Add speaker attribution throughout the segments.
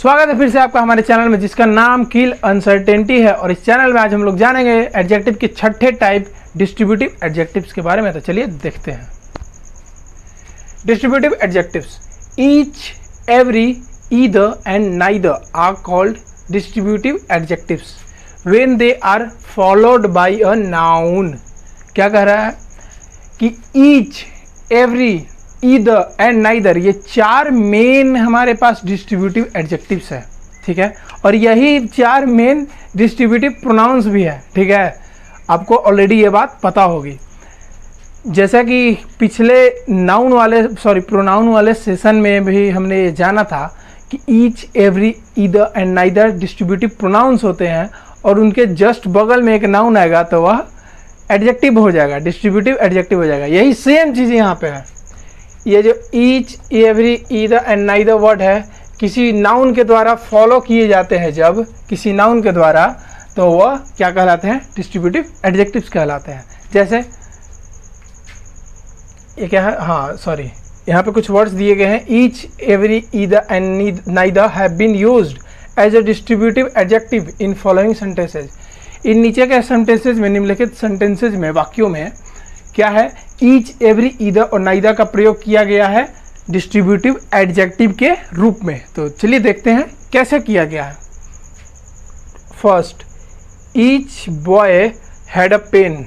Speaker 1: स्वागत है फिर से आपका हमारे चैनल में जिसका नाम किल अनसर्टेनिटी है। और इस चैनल में आज हम लोग जानेंगे एडजेक्टिव के छठे टाइप डिस्ट्रीब्यूटिव एडजेक्टिव्स के बारे में। तो चलिए देखते हैं। Distributive adjectives, each, every, either and neither are called distributive adjectives when they are followed by a noun. क्या कह रहा है कि each, every, either and neither, ये चार मेन हमारे पास डिस्ट्रीब्यूटिव एडजेक्टिव्स है, ठीक है। और यही चार मेन डिस्ट्रीब्यूटिव प्रोनाउंस भी है, ठीक है। आपको ऑलरेडी ये बात पता होगी। जैसा कि पिछले प्रोनाउन वाले सेशन में भी हमने ये जाना था कि each, every, either and neither distributive pronounce होते हैं और उनके जस्ट बगल में एक नाउन आएगा तो वह एडजेक्टिव हो जाएगा, डिस्ट्रीब्यूटिव एडजेक्टिव हो जाएगा। यही सेम चीज़ यहाँ पे है। ये जो each, every, either and neither word है, किसी नाउन के द्वारा फॉलो किए जाते हैं जब किसी नाउन के द्वारा, तो वह क्या कहलाते हैं? डिस्ट्रीब्यूटिव एडजेक्टिव्स कहलाते हैं। जैसे ये क्या है, यहाँ पे कुछ वर्ड्स दिए गए हैं। Each, every, either and neither have been used as a distributive adjective in following sentences. इन नीचे के सेंटेंसेज में, निम्नलिखित सेंटेंसेज में, वाक्यों में क्या है? ईच, एवरी, ईदर और नाइदर का प्रयोग किया गया है डिस्ट्रीब्यूटिव एडजेक्टिव के रूप में। तो चलिए देखते हैं कैसे किया गया है। First, each boy had a pen.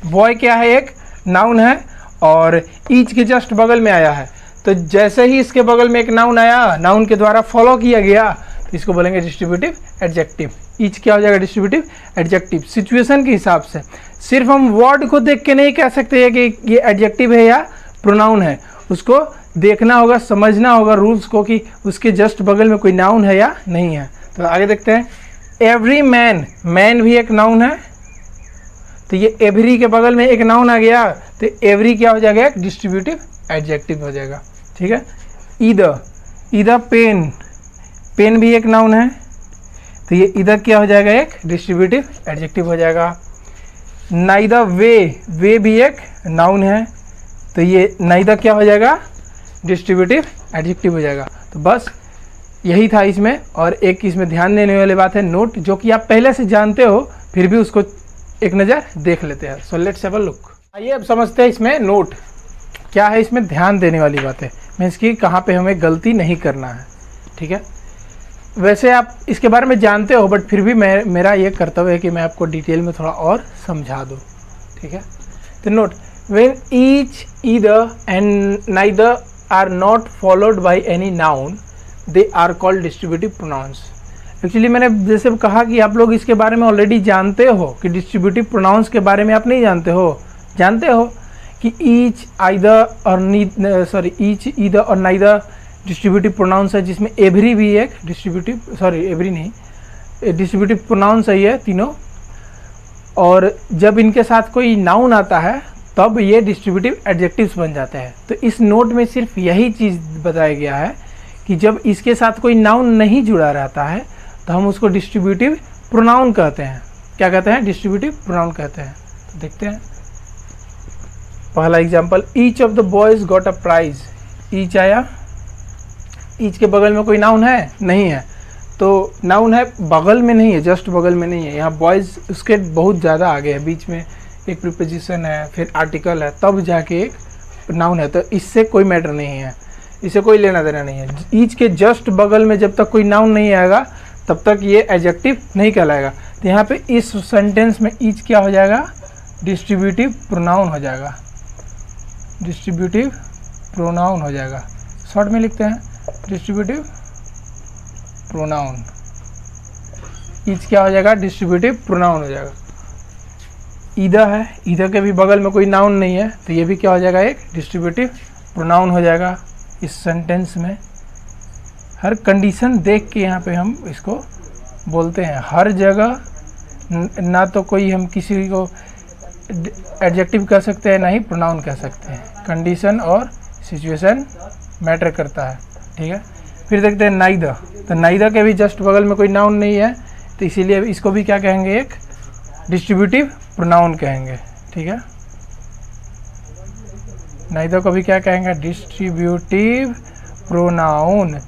Speaker 1: Boy क्या है? एक नाउन है और ईच के जस्ट बगल में आया है। तो जैसे ही इसके बगल में एक नाउन आया, नाउन के द्वारा फॉलो किया गया, तो इसको बोलेंगे डिस्ट्रीब्यूटिव एडजेक्टिव। ईच क्या हो जाएगा? Distributive adjective. सिचुएशन के हिसाब से, सिर्फ हम वर्ड को देख के नहीं कह सकते हैं कि ये एडजेक्टिव है या प्रोनाउन है। उसको देखना होगा, समझना होगा रूल्स को कि उसके जस्ट बगल में कोई नाउन है या नहीं है। तो आगे देखते हैं। एवरी मैन, मैन भी एक नाउन है, तो ये एवरी के बगल में एक नाउन आ गया, तो एवरी क्या हो जाएगा? एक डिस्ट्रीब्यूटिव एडजेक्टिव हो जाएगा, ठीक है। ईदर, ईदर पेन, पेन भी एक नाउन है, तो ये ईदर क्या हो जाएगा? एक डिस्ट्रीब्यूटिव एडजेक्टिव हो जाएगा। नाइदर, वे भी एक नाउन है, तो ये नाइदर क्या हो जाएगा? डिस्ट्रीब्यूटिव एडजेक्टिव हो जाएगा। तो बस यही था इसमें। और एक इसमें ध्यान देने वाली बात है, नोट, जो कि आप पहले से जानते हो, फिर भी उसको एक नज़र देख लेते हैं। So let's have a look. आइए अब समझते हैं इसमें नोट क्या है, इसमें ध्यान देने वाली बात है, मीन्स कि कहाँ पे हमें गलती नहीं करना है, ठीक है। वैसे आप इसके बारे में जानते हो, बट फिर भी मेरा ये कर्तव्य है कि मैं आपको डिटेल में थोड़ा और समझा दूँ, ठीक है। तो note, when each, either and neither are not followed by any noun, they are called distributive pronouns. Actually मैंने जैसे कहा कि आप लोग इसके बारे में ऑलरेडी जानते हो कि डिस्ट्रीब्यूटिव प्रोनाउंस के बारे में आप नहीं जानते हो। जानते हो कि ईच, ईच, ईदर और नाइदर डिस्ट्रीब्यूटिव प्रोनाउंस है, जिसमें एवरी भी एक डिस्ट्रीब्यूटिव प्रोनाउंस है ये तीनों। और जब इनके साथ कोई नाउन आता है तब ये डिस्ट्रीब्यूटिव एडजेक्टिव्स बन जाते हैं। तो इस नोट में सिर्फ यही चीज़ बताया गया है कि जब इसके साथ कोई नाउन नहीं जुड़ा रहता है तो हम उसको डिस्ट्रीब्यूटिव प्रोनाउन कहते हैं। क्या कहते हैं? डिस्ट्रीब्यूटिव प्रोनाउन कहते हैं। तो देखते हैं पहला example. Each of the boys got a prize. Each आया, ईच के बगल में कोई नाउन है? नहीं है। तो नाउन है, बगल में नहीं है, जस्ट बगल में नहीं है। यहाँ बॉयज उसके बहुत ज़्यादा आगे है, बीच में एक प्रीपोजिशन है, फिर आर्टिकल है, तब जाके एक नाउन है। तो इससे कोई मैटर नहीं है, इससे कोई लेना देना नहीं है। ईच के जस्ट बगल में जब तक कोई नाउन नहीं आएगा तब तक ये एडजेक्टिव नहीं कहलाएगा। तो यहाँ पे इस सेंटेंस में ईच क्या हो जाएगा? डिस्ट्रीब्यूटिव प्रोनाउन हो जाएगा, डिस्ट्रीब्यूटिव प्रोनाउन हो जाएगा। शॉर्ट में लिखते हैं डिस्ट्रीब्यूटिव प्रोनाउन। ईच क्या हो जाएगा? डिस्ट्रीब्यूटिव प्रोनाउन हो जाएगा। ईदर है, ईदर के भी बगल में कोई नाउन नहीं है, तो ये भी क्या हो जाएगा? एक डिस्ट्रीब्यूटिव प्रोनाउन हो जाएगा। इस सेंटेंस में हर कंडीशन देख के यहाँ पे हम इसको बोलते हैं। हर जगह ना तो कोई हम किसी को एडजेक्टिव कह सकते हैं, ना ही प्रोनाउन कह सकते हैं। कंडीशन और सिचुएशन मैटर करता है, ठीक है। फिर देखते हैं नाइदर। तो नाइदर के भी जस्ट बगल में कोई नाउन नहीं है, तो इसीलिए इसको भी क्या कहेंगे? एक डिस्ट्रीब्यूटिव प्रोनाउन कहेंगे, ठीक है। नाइदर को भी क्या कहेंगे? Distributive pronoun.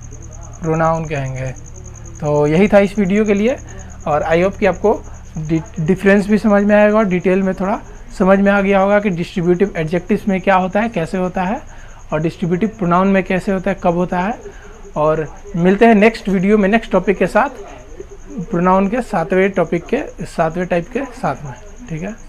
Speaker 1: प्रोनाउन कहेंगे। तो यही था इस वीडियो के लिए, और आई होप कि आपको डिफरेंस भी समझ में आएगा और डिटेल में थोड़ा समझ में आ गया होगा कि डिस्ट्रीब्यूटिव एडजेक्टिव्स में क्या होता है, कैसे होता है, और डिस्ट्रीब्यूटिव प्रोनाउन में कैसे होता है, कब होता है। और मिलते हैं नेक्स्ट वीडियो में नेक्स्ट टॉपिक के साथ, प्रोनाउन के 7वें टाइप के साथ में। ठीक है।